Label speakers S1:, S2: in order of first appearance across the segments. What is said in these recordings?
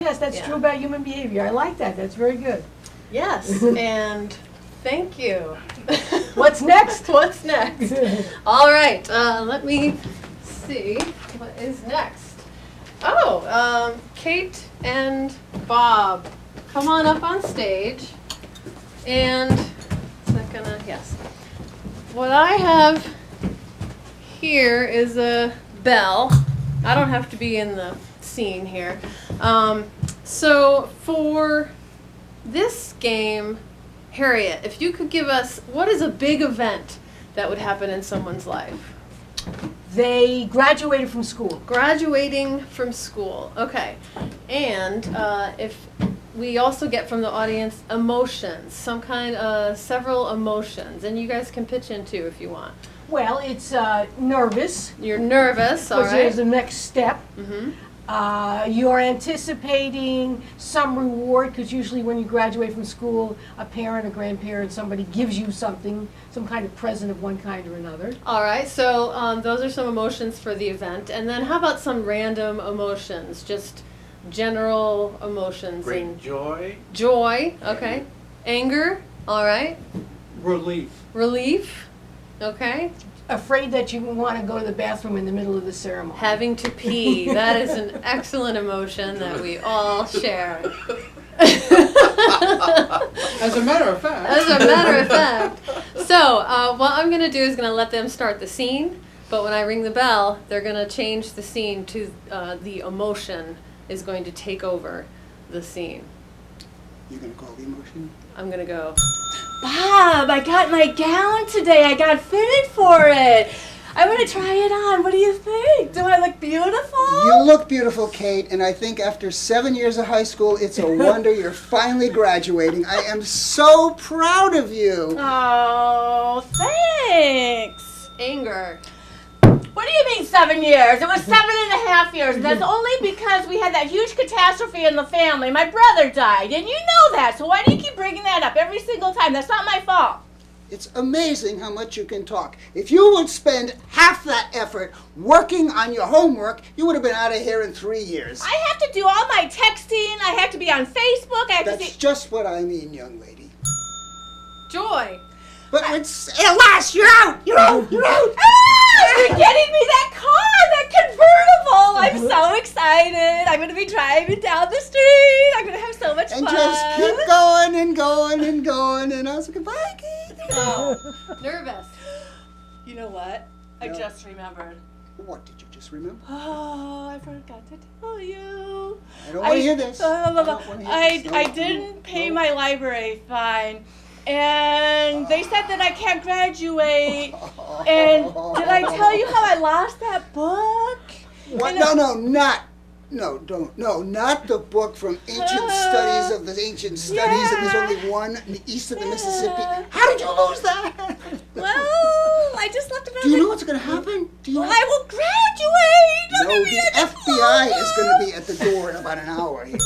S1: Yes, that's true about human behavior. I like that. That's very good.
S2: Yes, and thank you.
S1: What's next?
S2: What's next? All right, let me see what is next. Oh, Kate and Bob, come on up on stage. And is that gonna, yes. What I have here is a bell. I don't have to be in the scene here. So for this game, Harriet, if you could give us, what is a big event that would happen in someone's life?
S1: They graduated from school.
S2: Graduating from school, okay. And if we also get from the audience emotions, some kind of several emotions, and you guys can pitch in too if you want.
S1: Well, it's nervous.
S2: You're nervous, all
S1: Because
S2: right.
S1: there's the next step.
S2: Mm-hmm.
S1: You're anticipating some reward, because usually when you graduate from school, a parent, a grandparent, somebody gives you something, some kind of present of one kind or another.
S2: All right, so those are some emotions for the event. And then how about some random emotions, just general emotions?
S3: Great joy.
S2: Joy, okay. Anger, all right.
S3: Relief.
S2: Relief, okay.
S1: Afraid that you want to go to the bathroom in the middle of the ceremony.
S2: Having to pee, that is an excellent emotion that we all share.
S3: As a matter of fact.
S2: As a matter of fact. So what I'm going to do is going to let them start the scene, but when I ring the bell, they're going to change the scene to the emotion is going to take over the scene.
S4: You're going to call the emotion?
S2: I'm going to go,
S5: Bob, I got my gown today. I got fitted for it. I want to try it on. What do you think? Do I look beautiful?
S4: You look beautiful, Kate, and I think after 7 years of high school, it's a wonder you're finally graduating. I am so proud of you.
S5: Oh, thanks.
S2: anger.
S5: What do you mean 7 years? It was 7.5 years. That's only because we had that huge catastrophe in the family. My brother died, and you know that. So why do you keep bringing that up every single time? That's not my fault.
S4: It's amazing how much you can talk. If you would spend half that effort working on your homework, you would have been out of here in 3 years.
S5: I have to do all my texting. I have to be on Facebook. I have to
S4: That's
S5: see.
S4: just what I mean, young lady.
S2: Joy.
S4: But it's, at last, you're out! You're out! You're out!
S5: You're getting me that car, that convertible. I'm so excited. I'm going to be driving down the street. I'm going to have so much
S4: And
S5: fun.
S4: just keep going and going and going. And I was like, bye, Kate.
S2: Oh, nervous.
S5: You know what? I
S4: No.
S5: just remembered.
S4: What did you just remember?
S5: Oh, I forgot to tell you.
S4: I don't want to hear this. I don't wanna hear this. No,
S5: I
S4: no,
S5: didn't pay
S4: no.
S5: my library fine. And they said that I can't graduate. And did I tell you how I lost that book?
S4: What?
S5: And
S4: Not the book from Ancient Studies of the Ancient Studies, and there's only one in the east of the Mississippi. How did you lose that?
S5: Well, I just left it on
S4: Do you
S5: the-
S4: know what's going to happen? Do you know?
S5: I will graduate! Look
S4: No,
S5: at me,
S4: the
S5: I
S4: FBI is going to
S5: diploma.
S4: be at the door in about an hour here.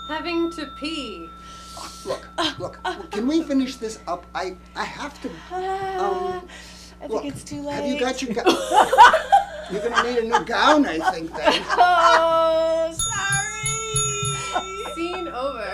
S2: Having to pee.
S4: Look, can we finish this up? I have to.
S5: I think
S4: Look,
S5: it's too late.
S4: have you got your gown? You're going to need a new gown, I think, then.
S5: Oh, sorry.
S2: Scene over.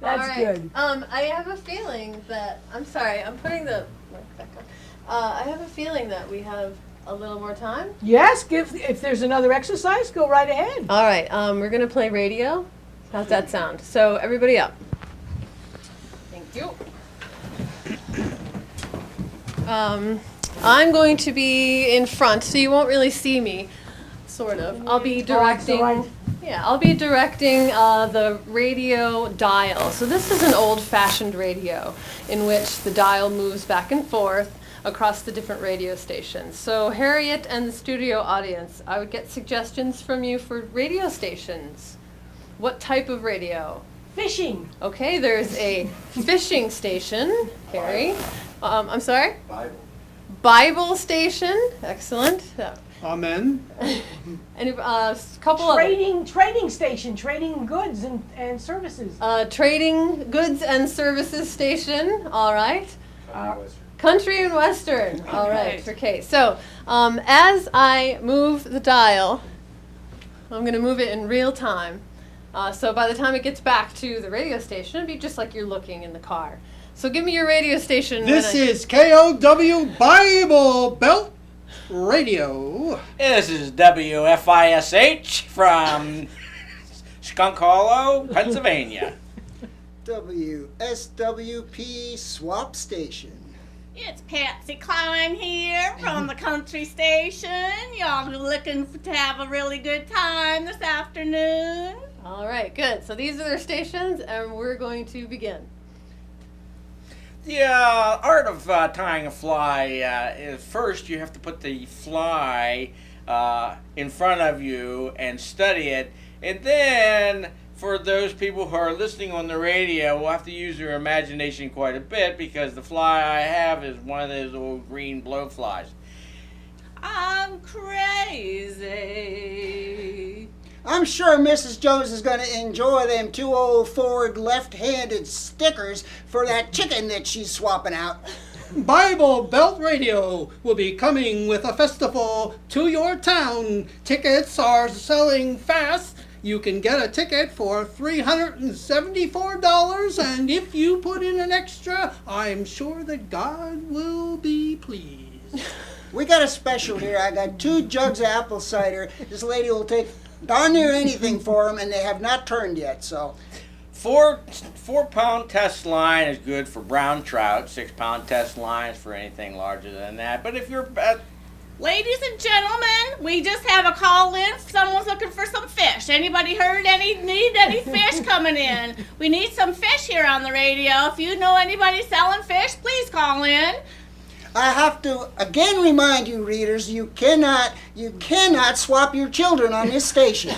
S1: That's
S2: All right.
S1: good.
S2: I have a feeling that, I'm sorry, I'm putting the mic back on. I have a feeling that we have a little more time.
S1: Yes, if there's another exercise, go right ahead.
S2: All right, we're going to play radio. How's that sound? So everybody up. Thank you. I'm going to be in front, so you won't really see me, sort of. I'll be directing. Yeah, I'll be directing the radio dial. So this is an old-fashioned radio in which the dial moves back and forth across the different radio stations. So Harriet and the studio audience, I would get suggestions from you for radio stations. What type of radio?
S1: Fishing.
S2: Okay, there's a fishing station, Harry. I'm sorry? Bible station, excellent.
S3: Amen.
S2: And a couple of
S1: Trading station, trading goods and services.
S2: trading goods and services station, all right. Country and Western. All right, for Kate. So, as I move the dial, I'm going to move it in real time. So by the time it gets back to the radio station, it'll be just like you're looking in the car. So give me your radio station.
S3: This is KOW Bible Belt Radio.
S6: This is WFISH from Skunk Hollow, Pennsylvania.
S4: WSWP Swap Station.
S5: It's Patsy Cline here from the country station. Y'all looking to have a really good time this afternoon?
S2: All right, good. So these are their stations, and we're going to begin.
S6: The art of tying a fly is first you have to put the fly in front of you and study it, and then for those people who are listening on the radio, we'll have to use your imagination quite a bit because the fly I have is one of those old green blowflies.
S5: I'm crazy.
S4: I'm sure Mrs. Jones is going to enjoy them 2 old forward left-handed stickers for that chicken that she's swapping out.
S3: Bible Belt Radio will be coming with a festival to your town. Tickets are selling fast. You can get a ticket for $374, and if you put in an extra, I'm sure that God will be pleased.
S4: We got a special here. I got 2 jugs of apple cider. This lady will take darn near anything for them, and they have not turned yet, so.
S6: 4-pound test line is good for brown trout. 6-pound test line is for anything larger than that. But if you're
S5: Ladies and gentlemen, we just have a call in. Someone's looking for some fish. Anybody heard need any fish coming in? We need some fish here on the radio. If you know anybody selling fish, please call in.
S4: I have to again remind you, readers, you cannot swap your children on this station.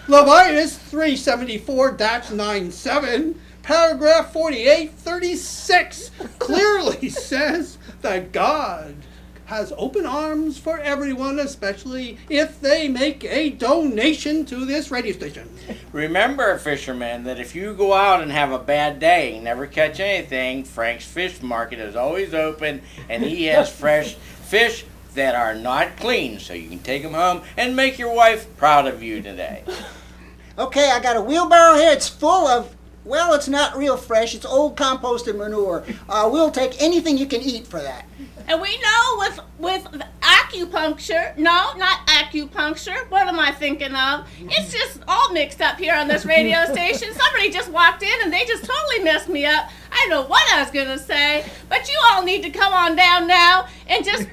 S3: Leviticus 374-97, paragraph 4836 clearly says that God has open arms for everyone, especially if they make a donation to this radio station.
S6: Remember, fishermen, that if you go out and have a bad day and never catch anything, Frank's Fish Market is always open, and he has fresh fish that are not clean, so you can take them home and make your wife proud of you today.
S4: Okay, I got a wheelbarrow here. It's full of, well, it's not real fresh. It's old composted manure. We'll take anything you can eat for that.
S5: And we know with acupuncture, no, not acupuncture, what am I thinking of? It's just all mixed up here on this radio station. Somebody just walked in and they just totally messed me up. I don't know what I was going to say, but you all need to come on down now and just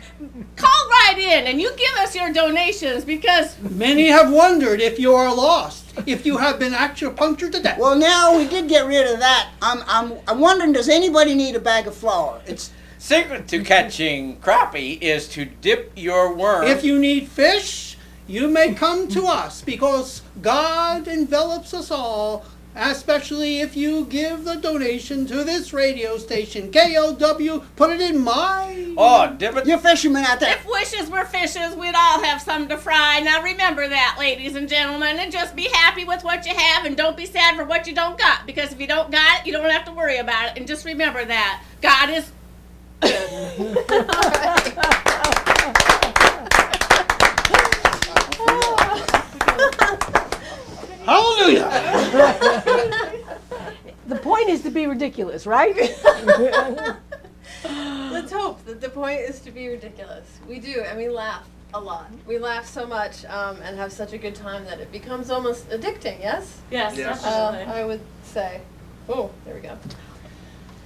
S5: call right in and you give us your donations because
S3: Many have wondered if you are lost, if you have been acupunctured to death.
S4: Well, now we did get rid of that. I'm wondering, does anybody need a bag of flour? It's
S6: Secret to catching crappie is to dip your worm.
S3: If you need fish, you may come to us because God envelops us all, especially if you give the donation to this radio station. KOW, put it in my...
S6: Oh, dip it.
S4: you fishermen out there.
S5: if wishes were fishes, we'd all have some to fry. Now remember that, ladies and gentlemen, and just be happy with what you have and don't be sad for what you don't got because if you don't got it, you don't have to worry about it. And just remember that. God is...
S3: Hallelujah!
S1: The point is to be ridiculous, right?
S2: Let's hope that the point is to be ridiculous. We do, and we laugh a lot. We laugh so much and have such a good time that it becomes almost addicting, yes?
S5: Yes,
S3: Yes.
S5: definitely.
S2: I would say. Oh, there we go.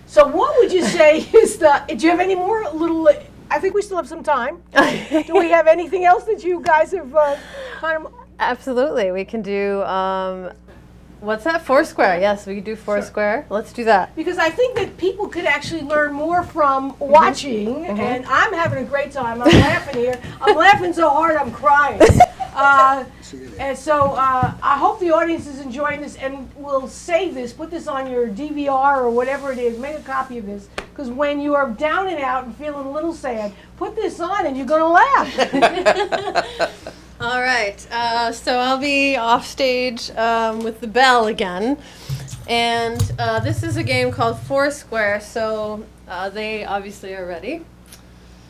S1: So what would you say is do you have any more little, I think we still have some time. Do we have anything else that you guys have kind of,
S2: Absolutely. We can do, what's that? Foursquare. Yes, we can do Foursquare. Let's do that.
S1: because I think that people could actually learn more from watching, and I'm having a great time. I'm laughing here. I'm laughing so hard I'm crying. And so I hope the audience is enjoying this, and we'll save this, put this on your DVR or whatever it is, make a copy of this, because when you are down and out and feeling a little sad, put this on and you're going to laugh.
S2: All right. So I'll be off stage with the bell again. And this is a game called Foursquare. So They obviously are ready.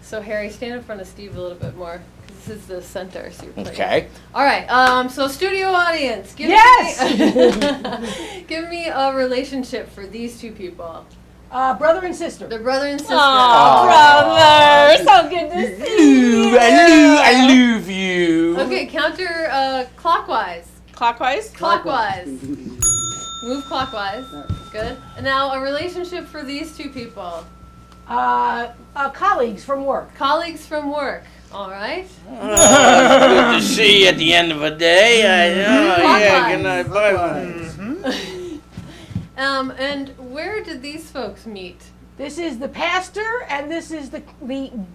S2: So Harry, stand in front of Steve a little bit more. 'Cause this is the center, so you're playing.
S6: Okay.
S2: All right. So studio audience, give
S1: Yes!
S2: me give me a relationship for these two people.
S1: Brother and sister.
S2: They're brother and sister.
S5: Brother, so good to see you.
S6: I love you.
S2: Okay, counter clockwise.
S5: Clockwise?
S2: Clockwise. Move clockwise. Good. And now a relationship for these two people.
S1: Colleagues from work.
S2: Colleagues from work. All right.
S6: Good to see you at the end of the day. Yeah, good night. Bye.
S2: And where did these folks meet?
S1: This is the pastor, and this is the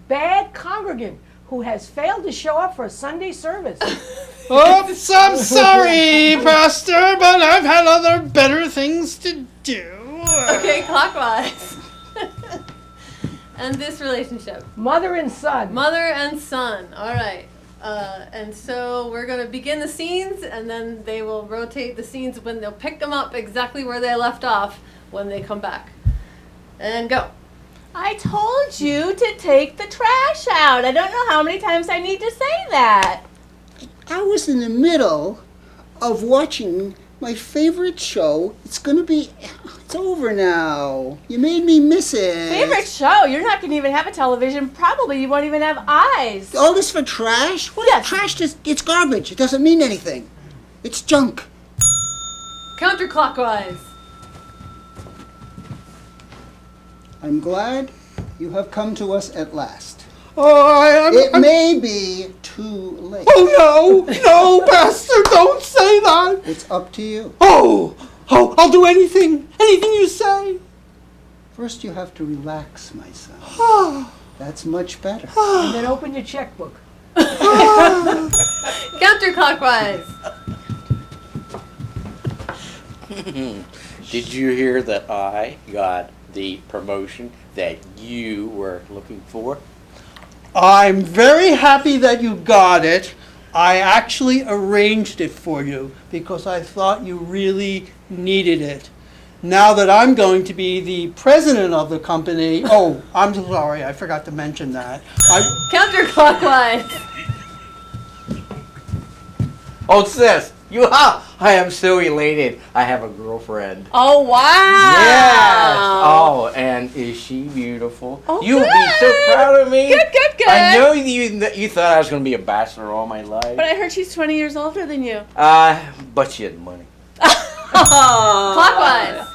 S1: bad congregant who has failed to show up for a Sunday service.
S3: Oops, I'm sorry, Pastor, but I've had other better things to do.
S2: Okay, clockwise. And this relationship.
S1: Mother and son.
S2: Mother and son. All right. And so we're going to begin the scenes, and then they will rotate the scenes when they'll pick them up exactly where they left off when they come back. And go.
S5: I told you to take the trash out. I don't know how many times I need to say that.
S4: I was in the middle of watching my favorite show. It's over now. You made me miss it.
S5: Favorite show? You're not going to even have a television. Probably you won't even have eyes.
S4: All this for trash? What
S5: Yes.
S4: is trash? It's garbage. It doesn't mean anything. It's junk.
S2: Counterclockwise.
S4: I'm glad you have come to us at last.
S3: Oh,
S4: It may be too late.
S3: Oh, no, Pastor, don't say that.
S4: It's up to you.
S3: Oh, I'll do anything you say.
S4: First, you have to relax, my son. That's much better.
S1: And then open your checkbook.
S2: Counterclockwise.
S6: Did you hear that I got the promotion that you were looking for?
S3: I'm very happy that you got it. I actually arranged it for you because I thought you really needed it. Now that I'm going to be the president of the company, oh, I'm sorry, I forgot to mention that.
S2: Counterclockwise.
S6: Oh, sis, I am so elated. I have a girlfriend.
S5: Oh, wow.
S6: Yes. Oh, and is she beautiful?
S5: Oh,
S6: You'll be so
S5: good.
S6: proud of me.
S5: Good.
S6: I know you thought I was going to be a bachelor all my life.
S5: But I heard she's 20 years older than you.
S6: But she had money.
S2: Clockwise.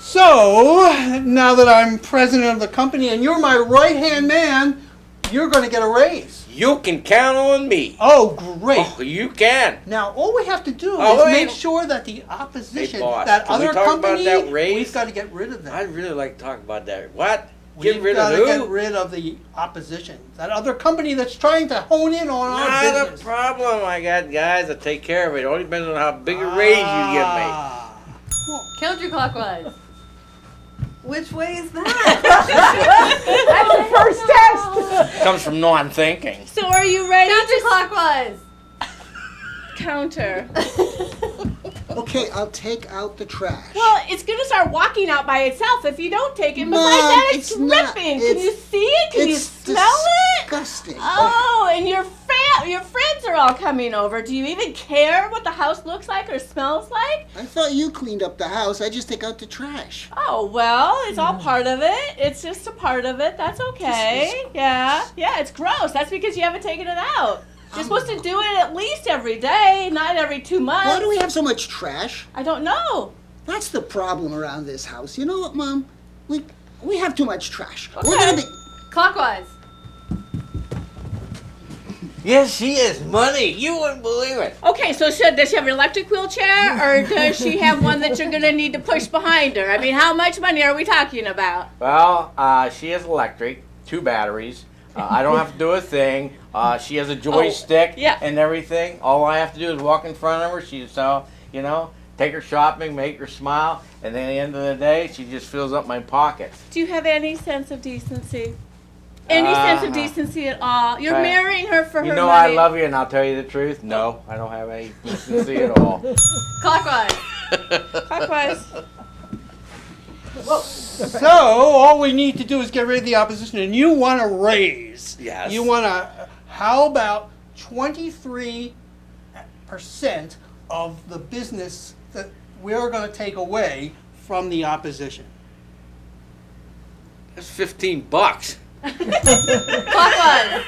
S3: So, now that I'm president of the company and you're my right-hand man, you're going to get a raise.
S6: You can count on me.
S3: Oh, great.
S6: Oh, you can.
S3: Now, all we have to do
S6: Oh,
S3: is
S6: wait.
S3: make sure that the opposition,
S6: Hey, boss,
S3: that
S6: can we
S3: other
S6: talk about
S3: company,
S6: that raise?
S3: we've got to get rid of them.
S6: I'd really like to talk about that. What? Get
S3: We've
S6: rid
S3: got
S6: of
S3: to
S6: who?
S3: get rid of the opposition. That other company that's trying to hone in on our
S6: Not a
S3: business.
S6: problem. I got guys that take care of it. It only depends on how big a raise you give me.
S2: Counterclockwise. Which way is that?
S1: That's the first test.
S6: Comes from non-thinking.
S5: So are you ready
S2: Counterclockwise.
S5: to counter?
S4: Okay, I'll take out the trash.
S5: Well, it's going to start walking out by itself if you don't take it.
S4: Mom,
S5: Besides that, it's
S4: it's not.
S5: dripping. Can you see it? Can you
S4: It's
S5: smell it?
S4: disgusting.
S5: Oh, and your friends are all coming over. Do you even care what the house looks like or smells like?
S4: I thought you cleaned up the house. I just take out the trash.
S5: Oh, well, it's all part of it. It's just a part of it. That's okay. Yeah, it's gross. That's because you haven't taken it out. You're supposed to do it at least every day, not every 2 months.
S4: Why do we have so much trash?
S5: I don't know.
S4: That's the problem around this house. You know what, Mom? We have too much trash.
S5: Okay.
S4: We're gonna be.
S2: Clockwise.
S6: Yes, she is money. You wouldn't believe it.
S5: Okay, so does she have an electric wheelchair, or does she have one that you're going to need to push behind her? I mean, how much money are we talking about?
S6: Well, she has electric, 2 batteries. I don't have to do a thing. She has a joystick
S5: yeah.
S6: and everything. All I have to do is walk in front of her. Take her shopping, make her smile, and then at the end of the day, she just fills up my pockets.
S5: Do you have any sense of decency? Any sense of decency at all? You're
S6: I-
S5: marrying her for
S6: You
S5: her
S6: know
S5: money.
S6: I love you, and I'll tell you the truth. No, I don't have any decency at all.
S2: Clockwise.
S5: Clockwise.
S3: So all we need to do is get rid of the opposition, and you want to raise.
S6: Yes.
S3: You want to. How about 23% of the business that we're going to take away from the opposition?
S6: That's $15.
S2: Clockwise.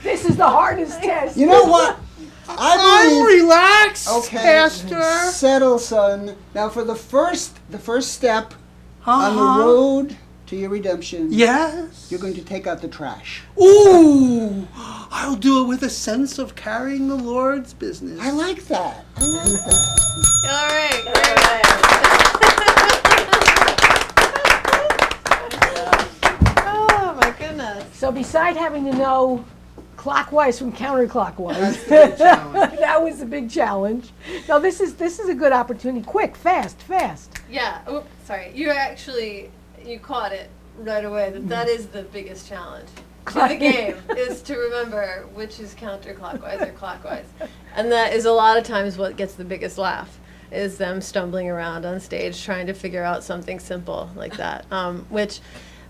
S1: This is the hardest test.
S4: You know what? I believe.
S3: Relax,
S4: Okay,
S3: Pastor.
S4: settle, son. Now for the first step on the road to your redemption,
S3: Yes.
S4: you're going to take out the trash.
S3: Ooh, I'll do it with a sense of carrying the Lord's business.
S4: I like that. I like that.
S2: All right. Oh my goodness.
S1: So beside having to know clockwise from counterclockwise,
S3: That's the big challenge.
S1: that was the big challenge. Now this is a good opportunity. Quick, fast.
S2: Yeah. Oops, sorry. You caught it right away. That is the biggest challenge to the game is to remember which is counterclockwise or clockwise, and that is a lot of times what gets the biggest laugh. Is them stumbling around on stage trying to figure out something simple like that, which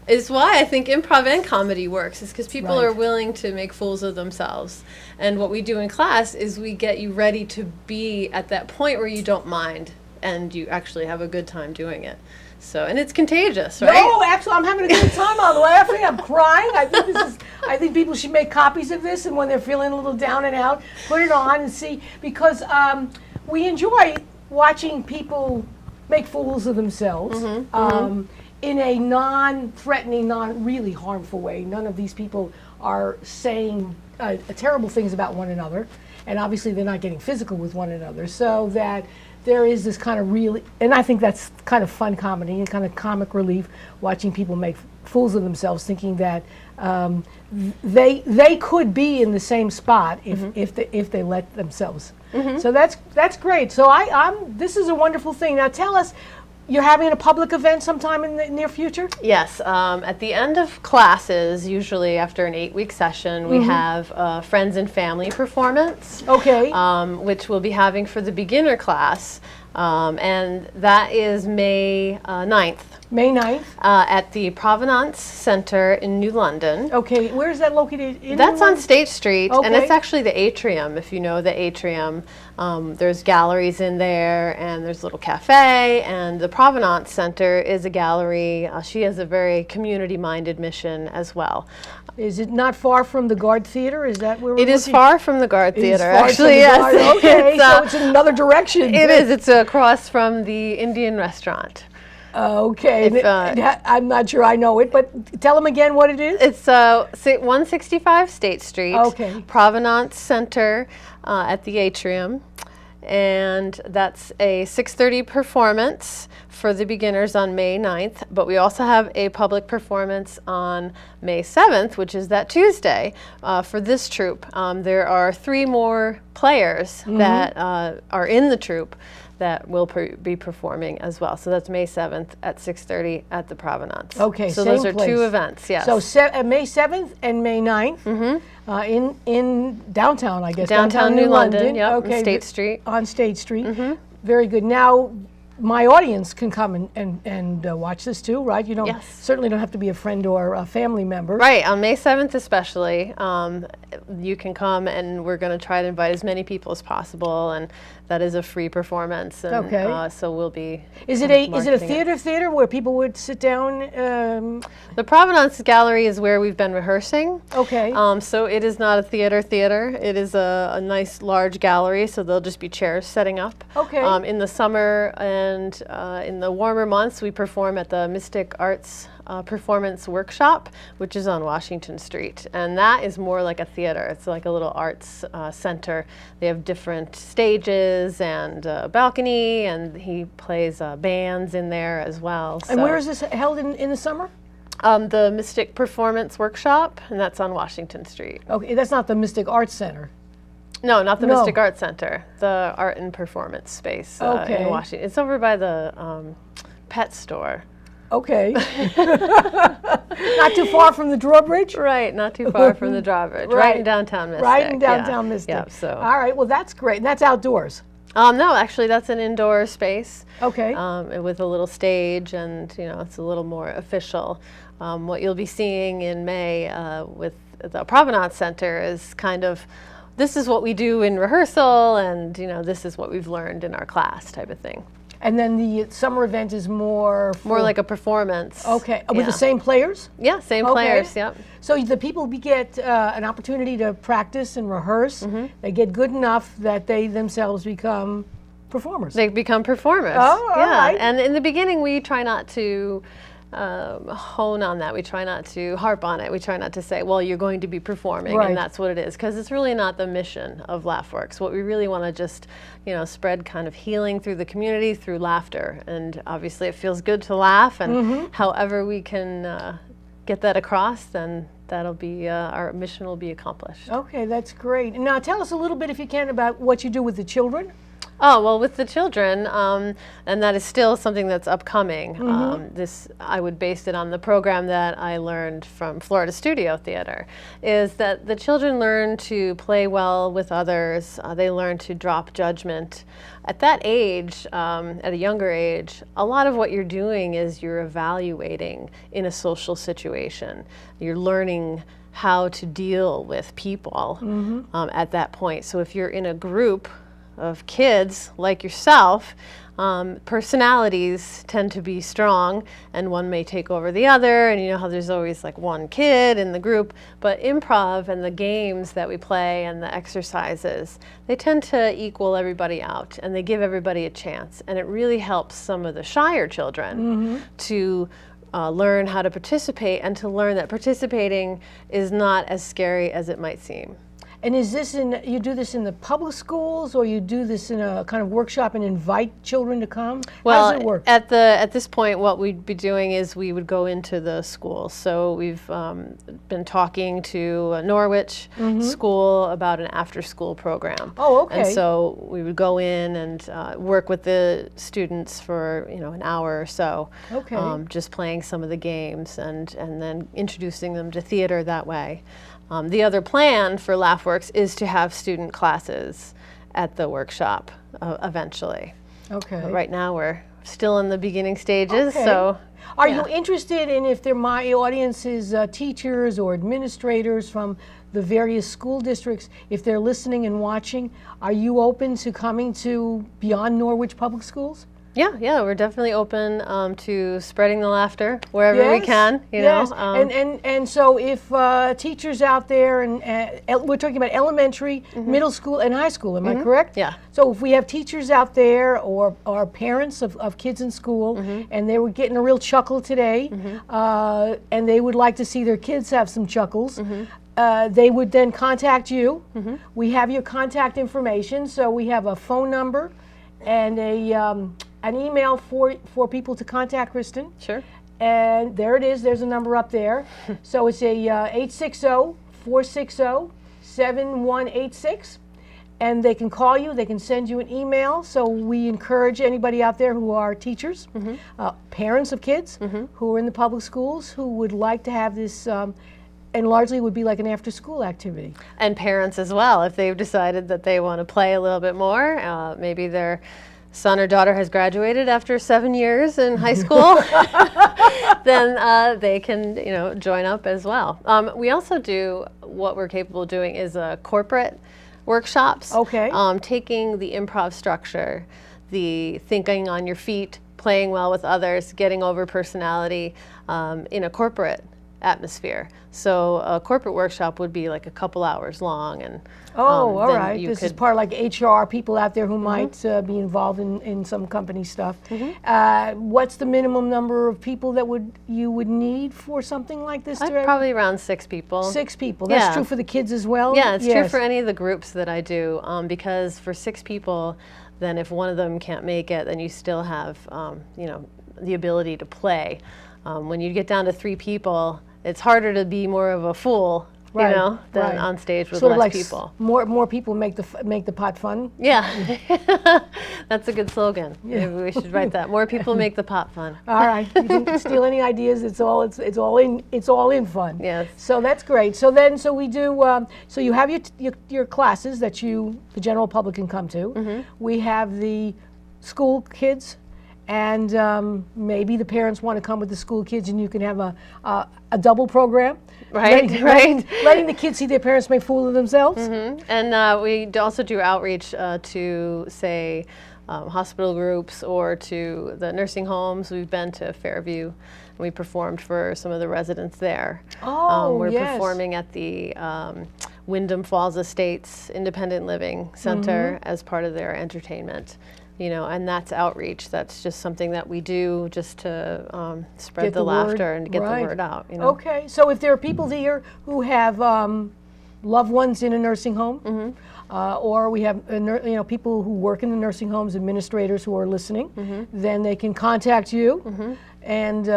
S2: is why I think improv and comedy works, is because people
S1: Right.
S2: are willing to make fools of themselves. And what we do in class is we get you ready to be at that point where you don't mind and you actually have a good time doing it. So, and it's contagious, right?
S1: No, absolutely. I'm having a good time. I'm laughing. I'm crying. I think people should make copies of this, and when they're feeling a little down and out, put it on and see, because we enjoy watching people make fools of themselves in a non-threatening, non-really harmful way. None of these people are saying terrible things about one another, and obviously they're not getting physical with one another, so that there is this kind of really, and I think that's kind of fun comedy and kind of comic relief, watching people make fools of themselves, thinking that they could be in the same spot if they let themselves. So that's great. So this is a wonderful thing. Now tell us, you're having a public event sometime in the near future?
S2: Yes, at the end of classes, usually after an 8-week session, we have a friends and family performance.
S1: Okay.
S2: Which we'll be having for the beginner class, and that is May 9th.
S1: May 9th.
S2: At the Provenance Center in New London.
S1: Okay, where is that located?
S2: That's on State Street, and
S1: Okay.
S2: it's actually the atrium, if you know the atrium. There's galleries in there, and there's a little cafe, and the Provenance Center is a gallery. She has a very community-minded mission as well.
S1: Is it not far from the Guard Theater? Is that where we're
S2: It is
S1: looking?
S2: far from the Guard
S1: It is
S2: Theater,
S1: far from
S2: actually,
S1: the
S2: yes.
S1: Guard. Okay,
S2: It's,
S1: so it's in another direction.
S2: It is. It's across from the Indian restaurant.
S1: Okay,
S2: If,
S1: I'm not sure I know it, but tell them again what it is.
S2: It's 165 State Street,
S1: Okay.
S2: Provenance Center at the atrium. And that's a 6:30 performance for the beginners on May 9th. But we also have a public performance on May 7th, which is that Tuesday, for this troupe. There are 3 more players that are in the troupe that will be performing as well. So that's May 7th at 6:30 at the Provenance.
S1: Okay,
S2: so
S1: same
S2: those are
S1: place.
S2: 2 events, yes.
S1: So May 7th and May 9th in downtown, I guess.
S2: Downtown New London, yep,
S1: Okay,
S2: State Street.
S1: On State Street. Very good. Now, my audience can come and watch this too, right? You don't
S2: Yes.
S1: certainly don't have to be a friend or a family member.
S2: Right, on May 7th especially, you can come, and we're going to try to invite as many people as possible, and that is a free performance. And,
S1: Okay.
S2: so we'll be
S1: Is it a
S2: marketing it.
S1: theater where people would sit down?
S2: The Provenance Gallery is where we've been rehearsing.
S1: Okay.
S2: So it is not a theater. It is a nice large gallery, so there'll just be chairs setting up.
S1: Okay.
S2: In the summer and in the warmer months, we perform at the Mystic Arts Performance Workshop, which is on Washington Street. And that is more like a theater. It's like a little arts center. They have different stages and a balcony, and he plays bands in there as well.
S1: And
S2: So,
S1: where is this held in the summer?
S2: the Mystic Performance Workshop, and that's on Washington Street.
S1: Okay, that's not the Mystic Arts Center.
S2: No, not the
S1: No.
S2: Mystic Arts Center. The Art and Performance Space
S1: Okay.
S2: in Washington. It's over by the pet store.
S1: Okay. Not too far from the drawbridge?
S2: Right, not too far from the drawbridge. Right in downtown Mystic.
S1: Right in downtown
S2: yeah.
S1: Mystic.
S2: Yeah, so.
S1: All right, well, that's great. And that's outdoors.
S2: No, actually, that's an indoor space.
S1: Okay.
S2: With a little stage, and it's a little more official. What you'll be seeing in May with the Provenance Center is kind of, this is what we do in rehearsal, and this is what we've learned in our class, type of thing.
S1: And then the summer event is more
S2: like a performance.
S1: Okay, with the
S2: Yeah.
S1: same players?
S2: Yeah, same players. Yep.
S1: So the people get an opportunity to practice and rehearse. They get good enough that they themselves become performers.
S2: They become performers.
S1: Oh, all
S2: yeah.
S1: right.
S2: And in the beginning, we try not to hone on that. We try not to harp on it. We try not to say, well, you're going to be performing,
S1: Right.
S2: and that's what it is, because it's really not the mission of Laughworks. What we really want to just, spread kind of healing through the community through laughter. And obviously, it feels good to laugh, and however we can get that across, then that'll be our mission will be accomplished.
S1: Okay, that's great. Now tell us a little bit, if you can, about what you do with the children.
S2: Oh, well, with the children, and that is still something that's upcoming. I would base it on the program that I learned from Florida Studio Theater, is that the children learn to play well with others. They learn to drop judgment. At that age, at a younger age, a lot of what you're doing is you're evaluating in a social situation. You're learning how to deal with people at that point. So if you're in a group of kids like yourself, personalities tend to be strong, and one may take over the other, and you know how there's always like one kid in the group. But improv and the games that we play and the exercises, they tend to equal everybody out, and they give everybody a chance, and it really helps some of the shyer children to learn how to participate, and to learn that participating is not as scary as it might seem.
S1: And is this you do this in the public schools, or you do this in a kind of workshop and invite children to come?
S2: Well,
S1: how does it work?
S2: at this point, what we'd be doing is we would go into the schools. So we've been talking to a Norwich school about an after-school program.
S1: Oh, okay.
S2: And so we would go in and work with the students for an hour or so.
S1: Okay.
S2: Just playing some of the games and then introducing them to theater that way. The other plan for Laughworks is to have student classes at the workshop eventually.
S1: Okay.
S2: But right now we're still in the beginning stages,
S1: Okay.
S2: so.
S1: Are
S2: yeah.
S1: you interested in, if my audience is teachers or administrators from the various school districts, if they're listening and watching, are you open to coming to Beyond Norwich Public Schools?
S2: Yeah, we're definitely open to spreading the laughter wherever we
S1: Yes,
S2: can.
S1: yes.
S2: know.
S1: And so if teachers out there, and we're talking about elementary, middle school, and high school, am I correct?
S2: Yeah.
S1: So if we have teachers out there, or parents of kids in school, and they were getting a real chuckle today, and they would like to see their kids have some chuckles, they would then contact you. We have your contact information, so we have a phone number and an email for people to contact Kristen.
S2: Sure.
S1: And there it is. There's a number up there. So it's a 860-460-7186. And they can call you. They can send you an email. So we encourage anybody out there who are teachers, parents of kids who are in the public schools, who would like to have this, and largely would be like an after-school activity.
S2: And parents as well, if they've decided that they want to play a little bit more, maybe their son or daughter has graduated after 7 years in high school, then they can, join up as well. We also do, what we're capable of doing is corporate workshops.
S1: Okay.
S2: Taking the improv structure, the thinking on your feet, playing well with others, getting over personality in a corporate atmosphere. So a corporate workshop would be like a couple hours long, and
S1: all
S2: then
S1: right.
S2: you
S1: This is
S2: could-
S1: part like HR people out there who might be involved in some company stuff. What's the minimum number of people that you would need for something like this?
S2: Probably around 6 people.
S1: 6 people. That's
S2: Yeah.
S1: true for the kids as well?
S2: Yeah, it's true
S1: Yes.
S2: for any of the groups that I do, because for 6 people, then if one of them can't make it, then you still have, the ability to play. When you get down to 3 people, it's harder to be more of a fool
S1: Right,
S2: you know, than
S1: right.
S2: on stage with
S1: Sort of
S2: less
S1: like
S2: people.
S1: more people make the pot fun.
S2: Yeah, that's a good slogan. Maybe we should write that. More people make the pot fun.
S1: All right, you didn't steal any ideas. It's all in fun.
S2: Yes.
S1: So that's great. So we do. So you have your classes that the general public can come to.
S2: Mm-hmm.
S1: We have the school kids, and maybe the parents want to come with the school kids, and you can have a double program.
S2: Right,
S1: Letting the kids see their parents make fool of themselves.
S2: Mm-hmm. And we also do outreach to, say, hospital groups or to the nursing homes. We've been to Fairview, and we performed for some of the residents there.
S1: Oh,
S2: we're
S1: yes.
S2: performing at the Wyndham Falls Estates Independent Living Center as part of their entertainment. You know, and that's outreach. That's just something that we do just to spread
S1: Get
S2: the
S1: the word,
S2: laughter and get
S1: right.
S2: the word out. You know?
S1: Okay, so if there are people here who have loved ones in a nursing home, or we have people who work in the nursing homes, administrators who are listening, then they can contact you and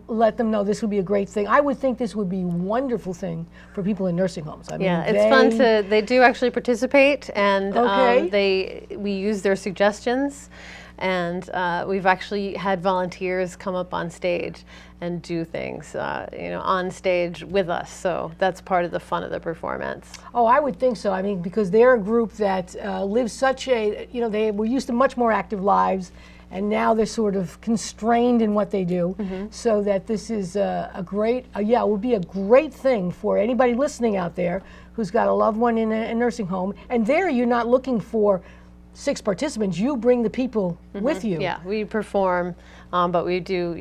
S1: let them know this would be a great thing. I would think this would be a wonderful thing for people in nursing homes. I mean,
S2: Yeah, it's fun to. They do actually participate, and
S1: Okay.
S2: we use their suggestions, and we've actually had volunteers come up on stage and do things, on stage with us. So that's part of the fun of the performance.
S1: Oh, I would think so. I mean, because they're a group that lives such a, they were used to much more active lives, and now they're sort of constrained in what they do. So that this is it would be a great thing for anybody listening out there who's got a loved one in a nursing home. And there you're not looking for 6 participants. You bring the people with you.
S2: Yeah, we perform, but we do,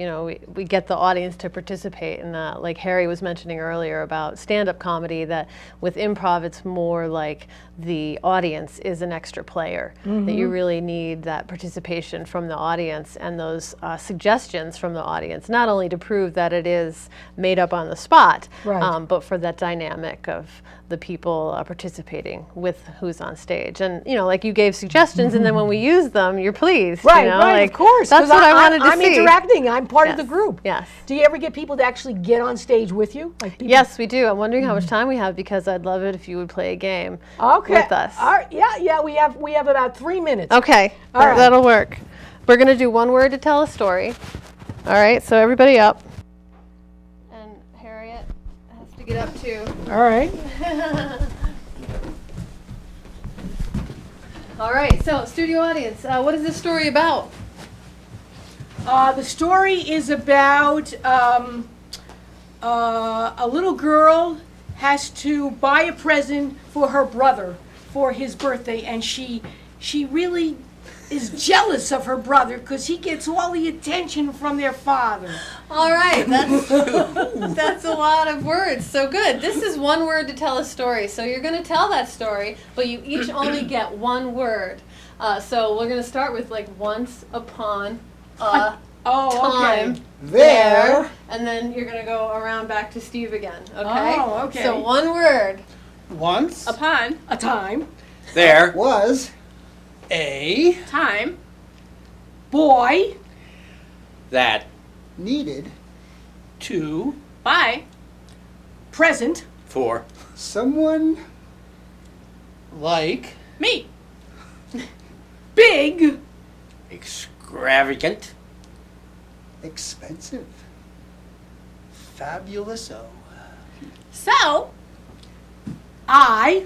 S2: we get the audience to participate. And like Harry was mentioning earlier about stand-up comedy, that with improv, it's more like the audience is an extra player, that you really need that participation from the audience and those suggestions from the audience, not only to prove that it is made up on the spot,
S1: Right.
S2: but for that dynamic of the people participating with who's on stage. And, like you gave suggestions, and then when we use them, you're pleased.
S1: Right,
S2: Like,
S1: of course.
S2: That's
S1: 'cause
S2: what I wanted to
S1: I'm
S2: see.
S1: interacting. I'm part of
S2: Yes,
S1: the group.
S2: yes.
S1: Do you ever get people to actually get on stage with you? Like people?
S2: Yes, we do. I'm wondering how much time we have, because I'd love it if you would play a game
S1: Okay.
S2: with us.
S1: All right. Yeah. We have about 3 minutes.
S2: Okay,
S1: All right.
S2: that'll work. We're going to do one word to tell a story. All right, so everybody up. And Harriet has to get up too.
S1: All right.
S2: All right, so studio audience, what is this story about?
S1: The story is about a little girl has to buy a present for her brother for his birthday, and she really is jealous of her brother because he gets all the attention from their father.
S2: All right, that's a lot of words. So good. This is one word to tell a story. So you're going to tell that story, but you each only get one word. So we're going to start with like once upon a time
S4: There
S2: and then you're going to go around back to Steve again. Okay?
S1: Oh, okay.
S2: So one word.
S3: Once
S5: Upon
S1: A time,
S6: There,
S4: was
S3: a
S5: time,
S1: boy,
S6: that,
S4: needed
S3: to
S5: by
S1: present,
S6: for,
S4: someone
S3: like
S5: me,
S1: big,
S6: extravagant,
S4: expensive.
S3: fabuloso.
S5: so
S1: I,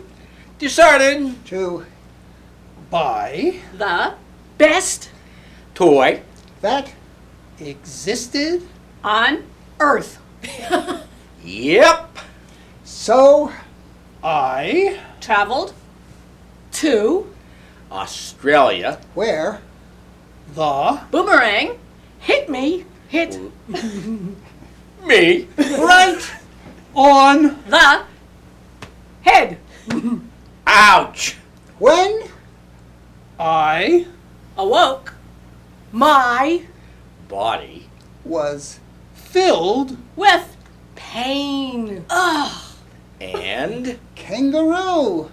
S6: decided,
S4: To
S3: By
S5: the
S1: best
S6: toy,
S4: that
S3: existed
S5: on
S1: earth,
S6: yep,
S4: so
S3: I
S5: traveled
S1: to
S6: Australia,
S4: where
S3: the
S5: boomerang
S1: hit me, hit
S6: me,
S3: right on
S5: the
S1: head,
S6: ouch,
S4: when
S3: I
S5: awoke
S1: my
S6: body,
S4: was
S3: filled
S5: with
S1: pain,
S6: and
S4: kangaroo.